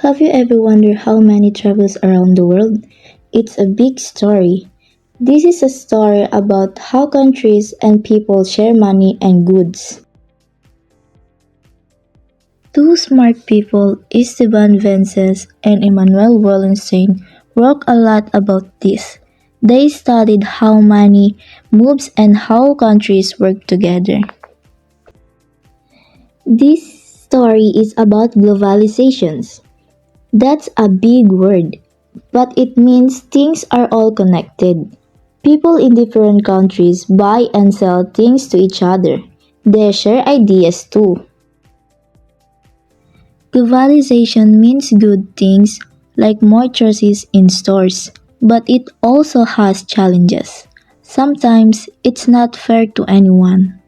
Have you ever wondered how many travels around the world? It's a big story. This is a story about how countries and people share money and goods. Two smart people, István Benczes and Immanuel Wallerstein, wrote a lot about this. They studied how money moves and how countries work together. This story is about globalizations. That's a big word, but it means things are all connected. People in different countries buy and sell things to each other. They share ideas too. Globalization means good things like more choices in stores, but it also has challenges. Sometimes it's not fair to anyone.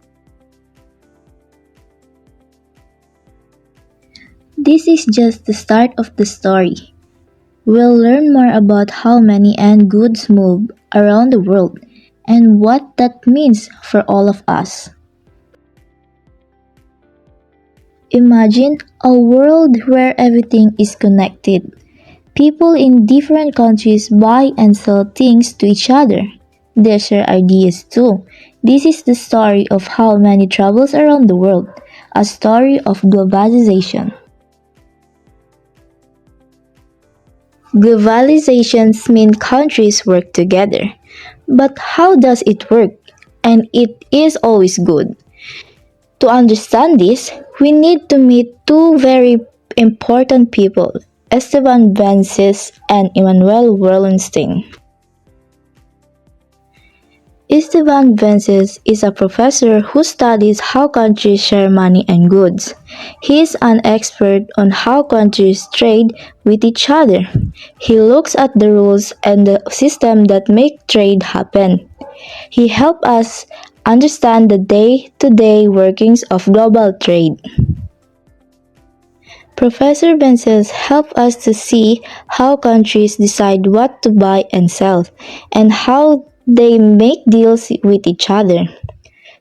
This is just the start of the story. We'll learn more about how money and goods move around the world and what that means for all of us. Imagine a world where everything is connected. People in different countries buy and sell things to each other. They share ideas too. This is the story of how money travels around the world, a story of globalization. Globalizations mean countries work together. But how does it work? And it is always good. To understand this, we need to meet two very important people, Esteban Benczes and Immanuel Wallerstein. Esteban Benczes is a professor who studies how countries share money and goods. He is an expert on how countries trade with each other. He looks at the rules and the system that make trade happen. He helps us understand the day-to-day workings of global trade. Professor Benczes helps us to see how countries decide what to buy and sell, and how they make deals with each other.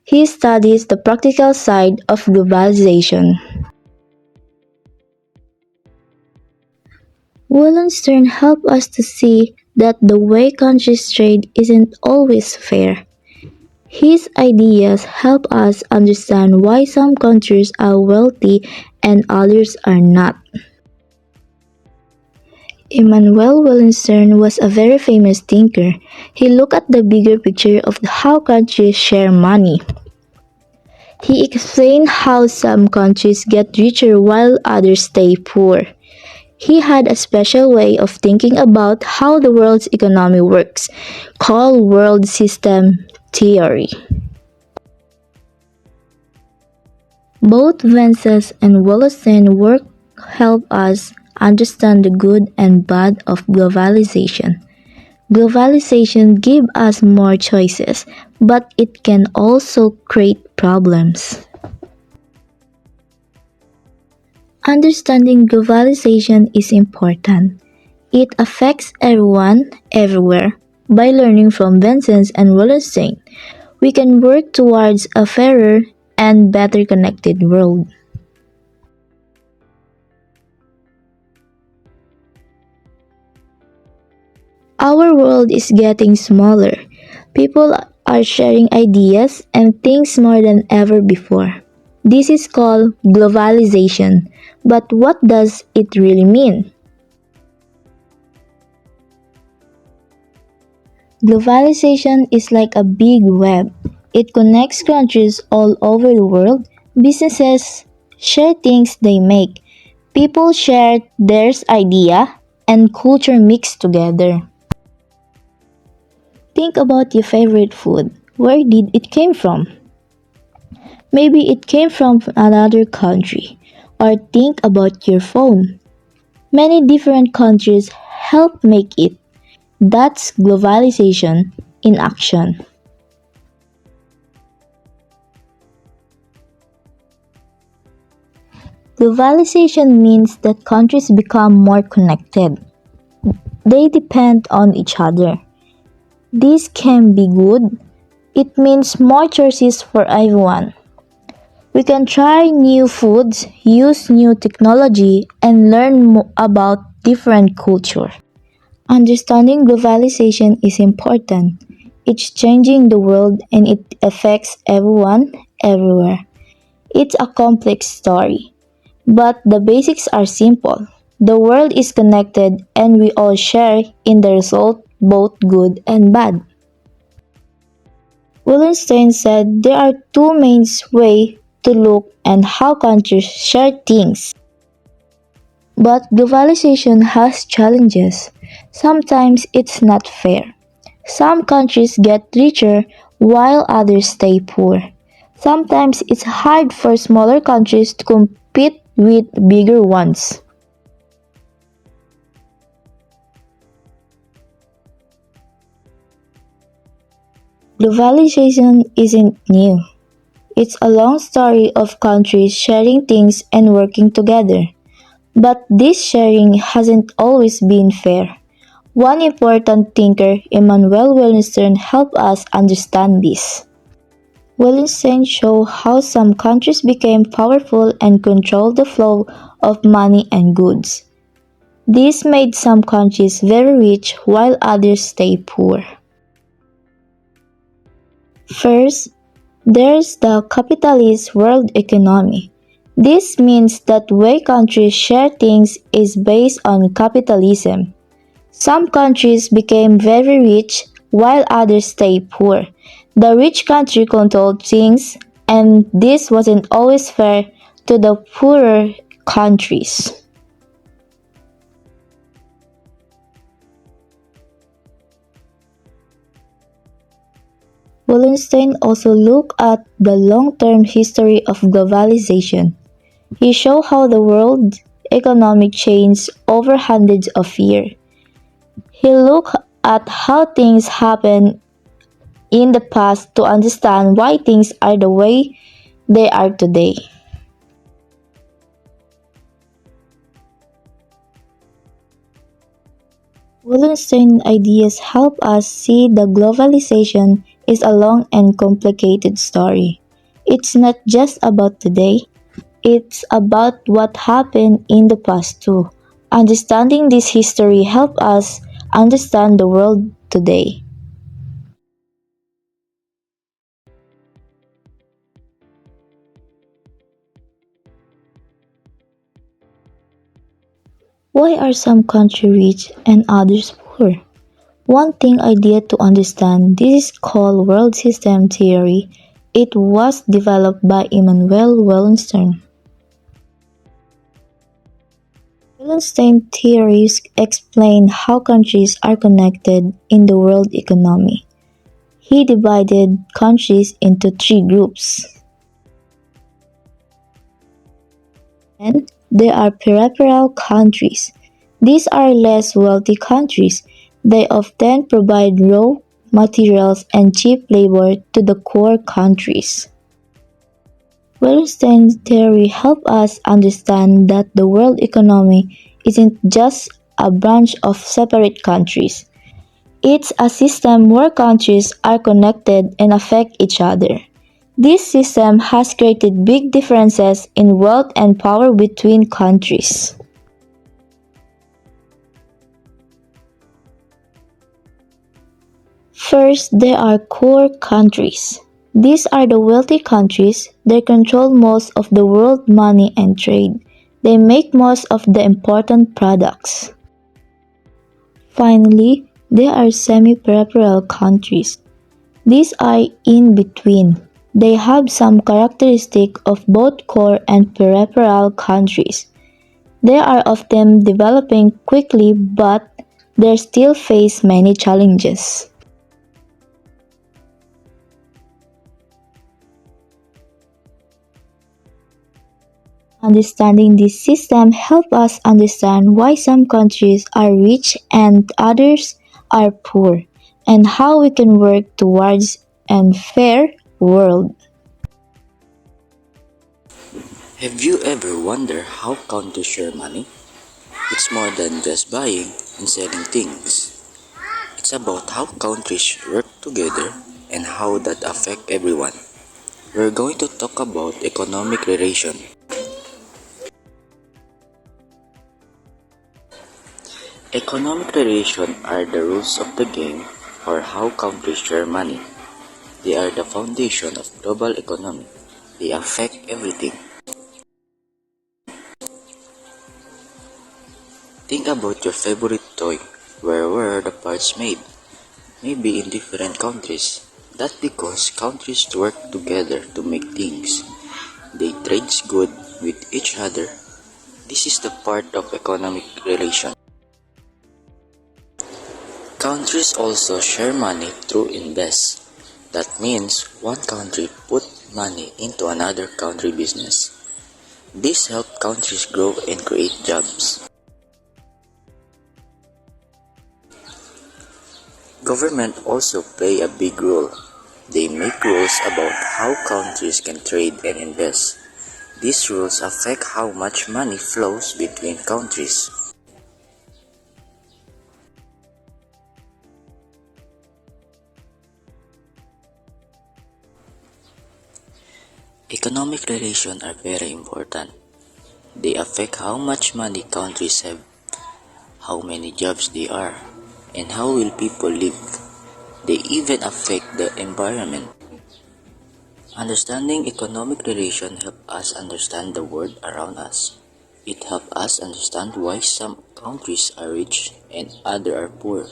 He studies the practical side of globalization. Wallenstern helps us to see that the way countries trade isn't always fair. His ideas help us understand why some countries are wealthy and others are not. Immanuel Wallerstein was a very famous thinker. He looked at the bigger picture of how countries share money. He explained how some countries get richer while others stay poor. He had a special way of thinking about how the world's economy works, called world system theory. Both Benczes and Wallerstein work help us understand the good and bad of globalization. Globalization gives us more choices, but it can also create problems. Understanding globalization is important. It affects everyone, everywhere. By learning from Benczes and Wallerstein, we can work towards a fairer and better connected world. Our world is getting smaller. People are sharing ideas and things more than ever before. This is called globalization. But what does it really mean? Globalization is like a big web. It connects countries all over the world. Businesses share things they make. People share their idea and culture mix together. Think about your favorite food. Where did it came from? Maybe it came from another country. Or think about your phone. Many different countries help make it. That's globalization in action. Globalization means that countries become more connected. They depend on each other. This can be good. It means more choices for everyone. We can try new foods, use new technology, and learn about different culture. Understanding globalization is important. It's changing the world and it affects everyone, everywhere. It's a complex story, but the basics are simple. The world is connected and we all share in the result, both good and bad. Wallerstein said there are two main ways to look at how countries share things. But globalization has challenges. Sometimes it's not fair. Some countries get richer while others stay poor. Sometimes it's hard for smaller countries to compete with bigger ones. Globalization isn't new. It's a long story of countries sharing things and working together. But this sharing hasn't always been fair. One important thinker, Immanuel, helped us understand this. Wallerstein showed how some countries became powerful and controlled the flow of money and goods. This made some countries very rich while others stayed poor. First, there's the capitalist world economy. This means that way countries share things is based on capitalism. Some countries became very rich while others stayed poor. The rich country controlled things, and this wasn't always fair to the poorer countries. Wallerstein also looked at the long-term history of globalization. He showed how the world economic changed over hundreds of years. He looked at how things happened in the past to understand why things are the way they are today. Wallerstein's ideas help us see that globalization is a long and complicated story. It's not just about today, it's about what happened in the past too. Understanding this history helps us understand the world today. Why are some countries rich and others poor? One thing idea to understand this is called world system theory. It was developed by Immanuel Wallerstein. Wallerstein theories explain how countries are connected in the world economy. He divided countries into three groups. And there are peripheral countries. These are less wealthy countries. They often provide raw materials and cheap labor to the core countries. Wallerstein's theory helps us understand that the world economy isn't just a branch of separate countries. It's a system where countries are connected and affect each other. This system has created big differences in wealth and power between countries. First, there are core countries. These are the wealthy countries. They control most of the world money and trade. They make most of the important products. Finally, there are semi-peripheral countries. These are in between. They have some characteristic of both core and peripheral countries. They are often developing quickly, but they still face many challenges. Understanding this system helps us understand why some countries are rich and others are poor, and how we can work towards a fair world. Have you ever wondered how countries share money? It's more than just buying and selling things. It's about how countries work together and how that affect everyone. We're going to talk about economic relation. Economic relations are the rules of the game or how countries share money. They are the foundation of global economy. They affect everything. Think about your favorite toy. Where were the parts made? Maybe in different countries. That's because countries work together to make things. They trade goods with each other. This is the part of economic relation. Countries also share money through invest. That means one country put money into another country business. This helps countries grow and create jobs. Government also play a big role. They make rules about how countries can trade and invest. These rules affect how much money flows between countries. Economic relations are very important. They affect how much money countries have, how many jobs there are, and how will people live. They even affect the environment. Understanding economic relations helps us understand the world around us. It helps us understand why some countries are rich and others are poor,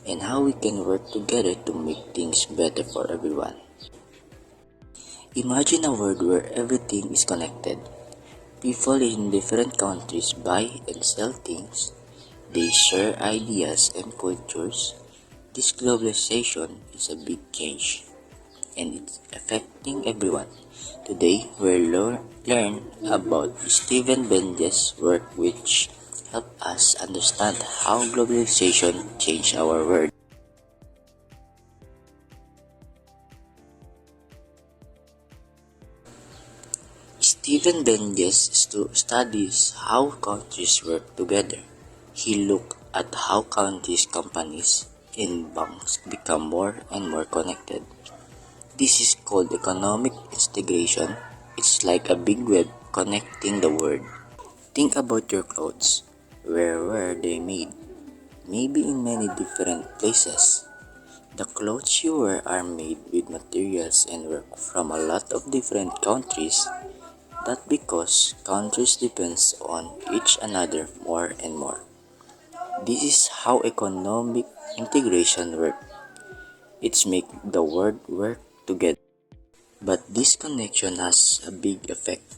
and how we can work together to make things better for everyone. Imagine a world where everything is connected. People in different countries buy and sell things. They share ideas and cultures. This globalization is a big change, and it's affecting everyone. Today, we'll learn about Stephen Benczes' work which help us understand how globalization changed our world. Stephen Benczes studies how countries work together. He looked at how countries, companies, and banks become more and more connected. This is called economic integration. It's like a big web connecting the world. Think about your clothes. Where were they made? Maybe in many different places. The clothes you wear are made with materials and work from a lot of different countries. That's because countries depend on each another more and more. This is how economic integration works. It's make the world work together. But this connection has a big effect.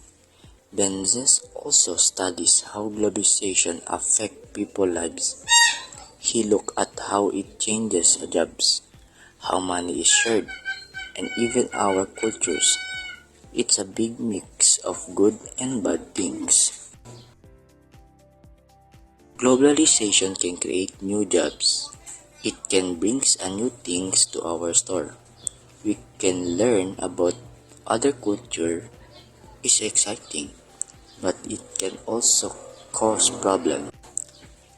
Benczes also studies how globalization affects people's lives. He looks at how it changes jobs, how money is shared, and even our cultures. It's a big mix of good and bad things. Globalization can create new jobs. It can bring a new things to our store. We can learn about other culture. It's exciting, but it can also cause problems.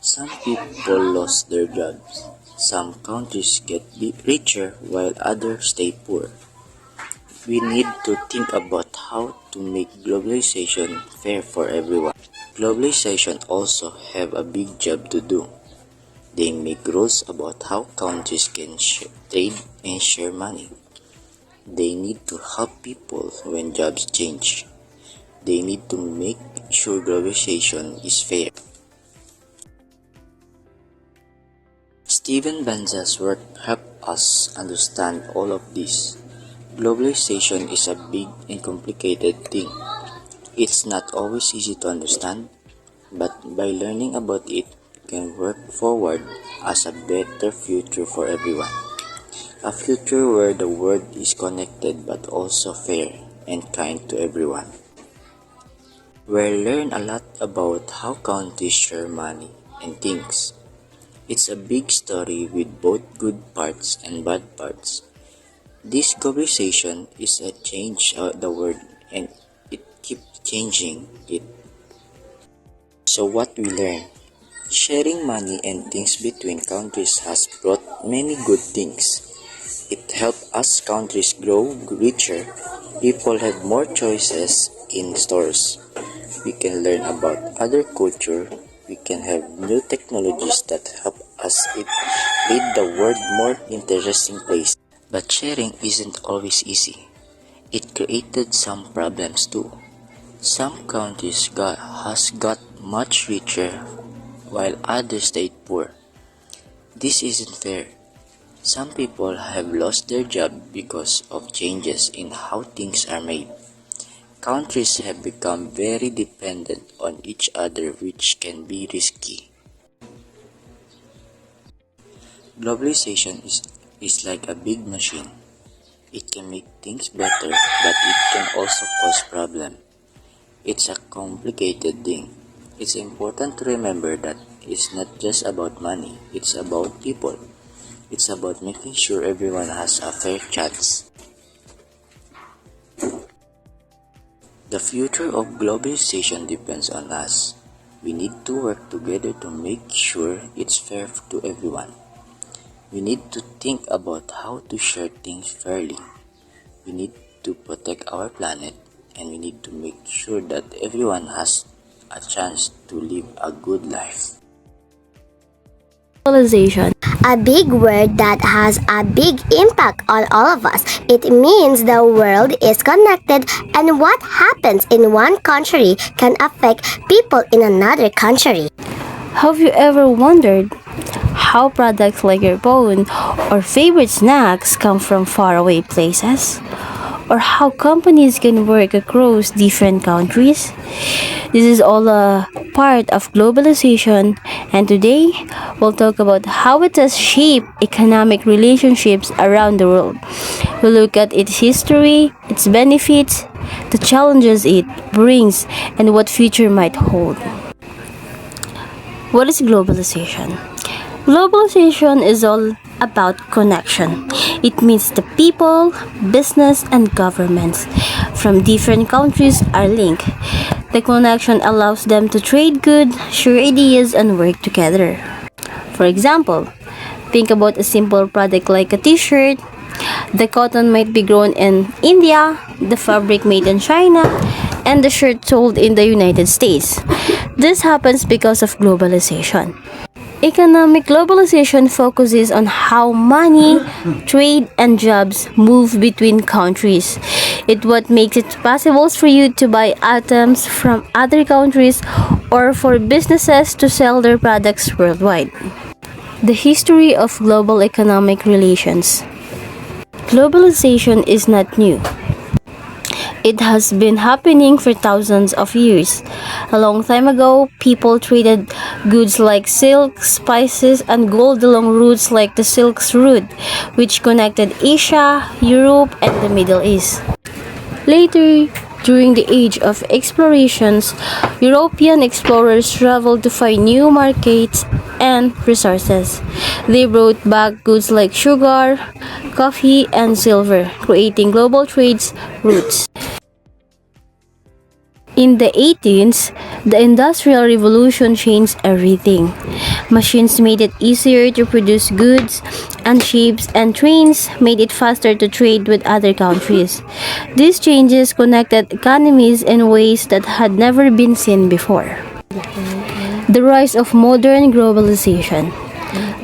Some people lost their jobs. Some countries get richer while others stay poor. We need to think about how to make globalization fair for everyone. Globalization also have a big job to do. They make rules about how countries can trade and share money. They need to help people when jobs change. They need to make sure globalization is fair. Stephen Benczes' work helped us understand all of this. Globalization is a big and complicated thing. It's not always easy to understand, but by learning about it, we can work forward as a better future for everyone. A future where the world is connected but also fair and kind to everyone. We'll learn a lot about how countries share money and things. It's a big story with both good parts and bad parts. This globalization is a change of the world and it keeps changing it. So what we learn? Sharing money and things between countries has brought many good things. It helps us countries grow richer. People have more choices in stores. We can learn about other culture. We can have new technologies that help us make the world more interesting place. But sharing isn't always easy. It created some problems too. Some countries has got much richer while others stayed poor. This isn't fair. Some people have lost their job because of changes in how things are made. Countries have become very dependent on each other, which can be risky. Globalization is like a big machine. It can make things better, but it can also cause problems. It's a complicated thing. It's important to remember that it's not just about money, it's about people. It's about making sure everyone has a fair chance. The future of globalization depends on us. We need to work together to make sure it's fair to everyone. We need to think about how to share things fairly. We need to protect our planet, and we need to make sure that everyone has a chance to live a good life. Globalization. A big word that has a big impact on all of us. It means the world is connected, and what happens in one country can affect people in another country. Have you ever wondered how products like your phone or favorite snacks come from faraway places? Or how companies can work across different countries? This is all a part of globalization, and today we'll talk about how it has shaped economic relationships around the world. We'll look at its history, its benefits, the challenges it brings, and what future might hold. What is globalization? Globalization is all about connection. It means the people, business, and governments from different countries are linked. The connection allows them to trade goods, share ideas, and work together. For example, think about a simple product like a t-shirt. The cotton might be grown in India, the fabric made in China, and the shirt sold in the United States. This happens because of globalization. Economic globalization focuses on how money, trade, and jobs move between countries. It's what makes it possible for you to buy items from other countries or for businesses to sell their products worldwide. The history of global economic relations. Globalization is not new. It has been happening for thousands of years. A long time ago, people traded goods like silk, spices, and gold along routes like the Silk Route, which connected Asia, Europe, and the Middle East. Later, during the age of explorations, European explorers traveled to find new markets and resources. They brought back goods like sugar, coffee, and silver, creating global trade routes. In the 18th, the Industrial Revolution changed everything. Machines made it easier to produce goods, and ships and trains made it faster to trade with other countries. These changes connected economies in ways that had never been seen before. The rise of modern globalization.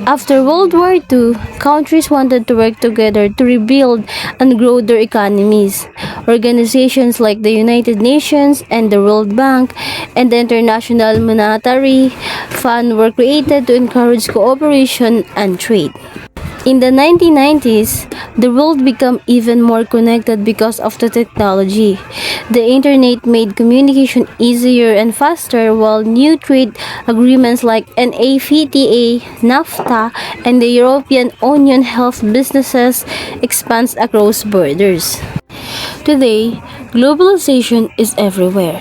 After World War II, countries wanted to work together to rebuild and grow their economies. Organizations like the United Nations and the World Bank and the International Monetary Fund were created to encourage cooperation and trade. In the 1990s, the world became even more connected because of the technology. The internet made communication easier and faster, while new trade agreements like NAFTA, NAFTA, and the European Union helped businesses expand across borders. Today, globalization is everywhere.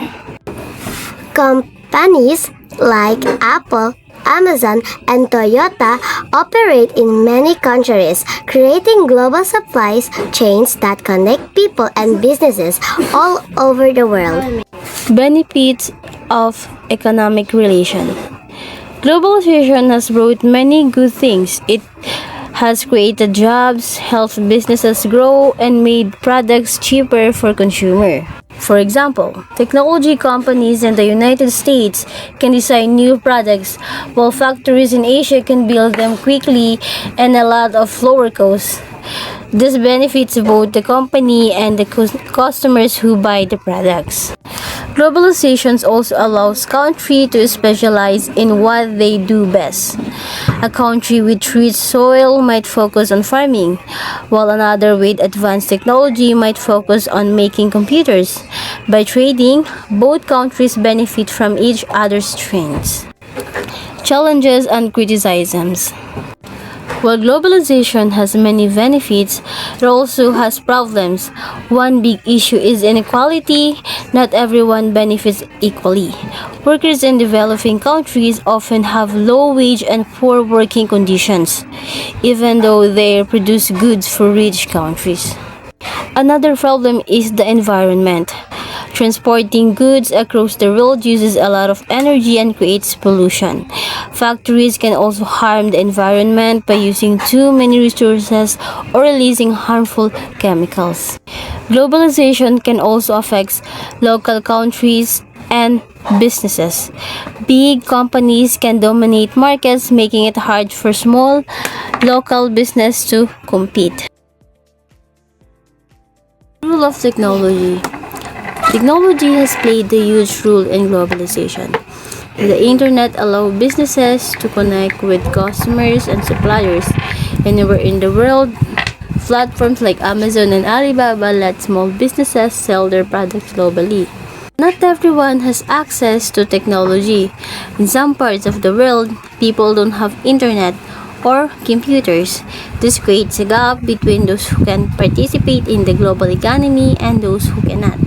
Companies like Apple, Amazon, and Toyota operate in many countries, creating global supply chains that connect people and businesses all over the world. Benefits of economic relation. Globalization has brought many good things. It has created jobs, helped businesses grow, and made products cheaper for consumer. For example, technology companies in the United States can design new products, while factories in Asia can build them quickly and a lot of lower cost. This benefits both the company and the customers who buy the products. Globalization also allows countries to specialize in what they do best. A country with rich soil might focus on farming, while another with advanced technology might focus on making computers. By trading, both countries benefit from each other's strengths. Challenges and criticisms. While globalization has many benefits, it also has problems. One big issue is inequality. Not everyone benefits equally. Workers in developing countries often have low wage and poor working conditions, even though they produce goods for rich countries. Another problem is the environment. Transporting goods across the world uses a lot of energy and creates pollution. Factories can also harm the environment by using too many resources or releasing harmful chemicals. Globalization can also affect local countries and businesses. Big companies can dominate markets, making it hard for small local business to compete. Role of technology. Technology has played a huge role in globalization. The internet allows businesses to connect with customers and suppliers anywhere in the world. Platforms like Amazon and Alibaba let small businesses sell their products globally. Not everyone has access to technology. In some parts of the world, people don't have internet or computers. This creates a gap between those who can participate in the global economy and those who cannot.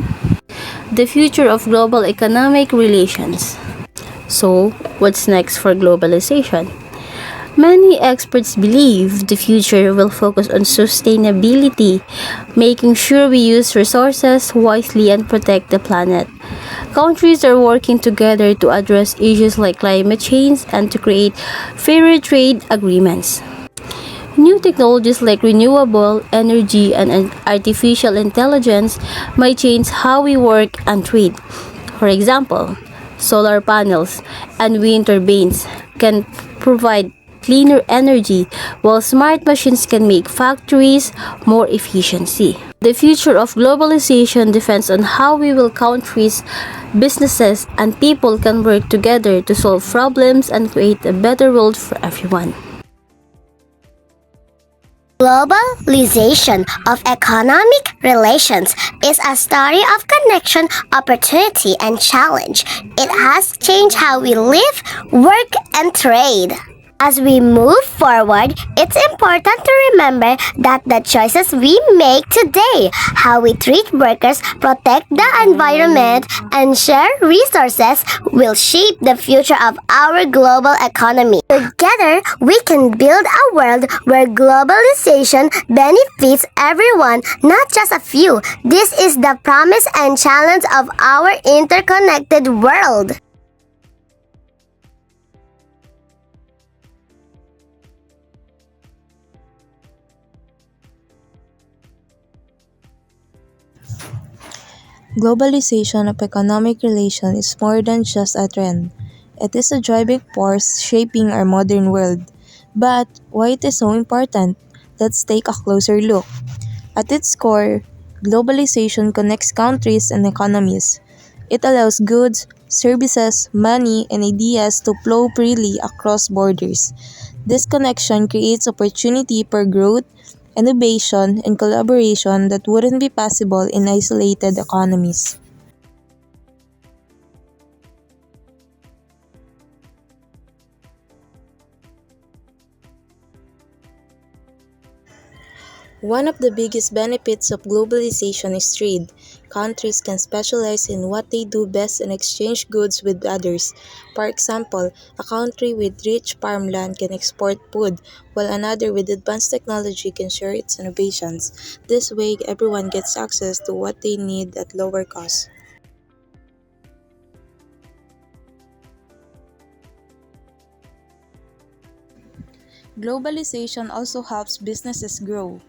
The future of global economic relations. So, what's next for globalization? Many experts believe the future will focus on sustainability, making sure we use resources wisely and protect the planet. Countries are working together to address issues like climate change and to create fairer trade agreements. New technologies like renewable energy and artificial intelligence might change how we work and trade. For example, solar panels and wind turbines can provide cleaner energy, while smart machines can make factories more efficiency. The future of globalization depends on how we will countries, businesses, and people can work together to solve problems and create a better world for everyone. Globalization of economic relations is a story of connection, opportunity, and challenge. It has changed how we live, work, and trade. As we move forward, it's important to remember that the choices we make today, how we treat workers, protect the environment, and share resources, will shape the future of our global economy. Together, we can build a world where globalization benefits everyone, not just a few. This is the promise and challenge of our interconnected world. Globalization of economic relations is more than just a trend. It is a driving force shaping our modern world. But why it is so important? Let's take a closer look. At its core, globalization connects countries and economies. It allows goods, services, money, and ideas to flow freely across borders. This connection creates opportunity for growth, innovation, and collaboration that wouldn't be possible in isolated economies. One of the biggest benefits of globalization is trade. Countries can specialize in what they do best and exchange goods with others. For example, a country with rich farmland can export food, while another with advanced technology can share its innovations. This way, everyone gets access to what they need at lower cost. Globalization also helps businesses grow.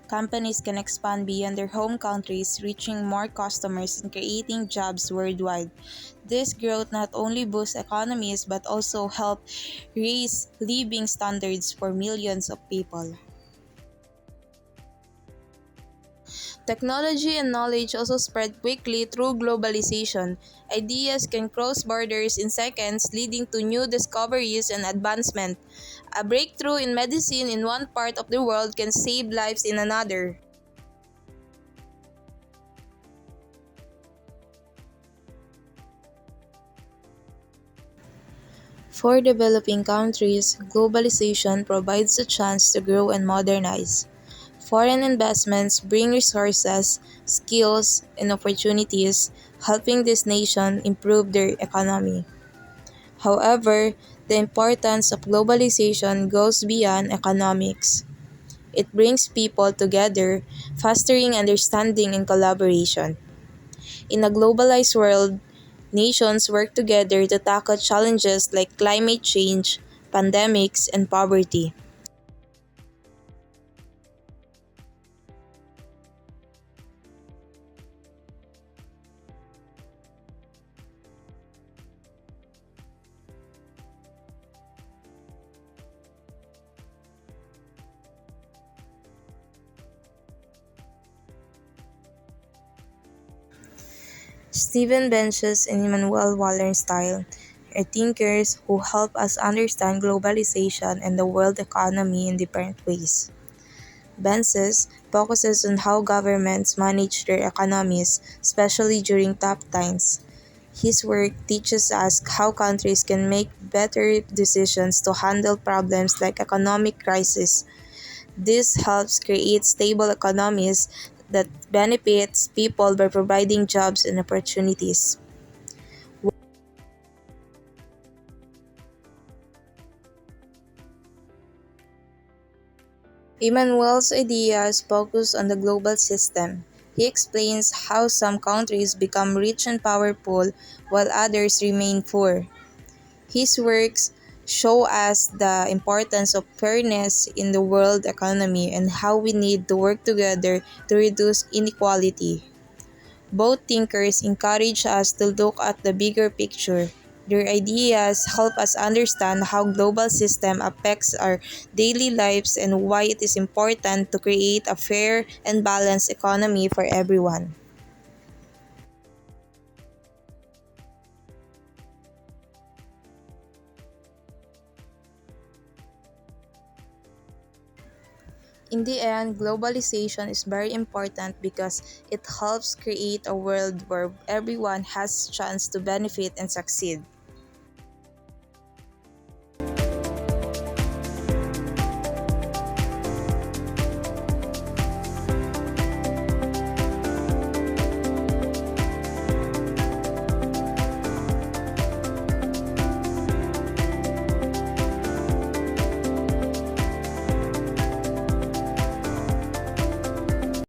Companies can expand beyond their home countries, reaching more customers and creating jobs worldwide. This growth not only boosts economies but also help raise living standards for millions of people. Technology and knowledge also spread quickly through globalization. Ideas can cross borders in seconds, leading to new discoveries and advancement. A breakthrough in medicine in one part of the world can save lives in another. For developing countries, globalization provides a chance to grow and modernize. Foreign investments bring resources, skills, and opportunities, helping this nation improve their economy. However, the importance of globalization goes beyond economics. It brings people together, fostering understanding and collaboration. In a globalized world, nations work together to tackle challenges like climate change, pandemics, and poverty. Stephen Benczes and Immanuel Wallerstein are thinkers who help us understand globalization and the world economy in different ways. Benczes focuses on how governments manage their economies, especially during tough times. His work teaches us how countries can make better decisions to handle problems like economic crisis. This helps create stable economies that benefits people by providing jobs and opportunities. Immanuel's ideas focus on the global system. He explains how some countries become rich and powerful while others remain poor. His works show us the importance of fairness in the world economy and how we need to work together to reduce inequality. Both thinkers encourage us to look at the bigger picture. Their ideas help us understand how global system affects our daily lives and why it is important to create a fair and balanced economy for everyone. In the end, globalization is very important because it helps create a world where everyone has a chance to benefit and succeed.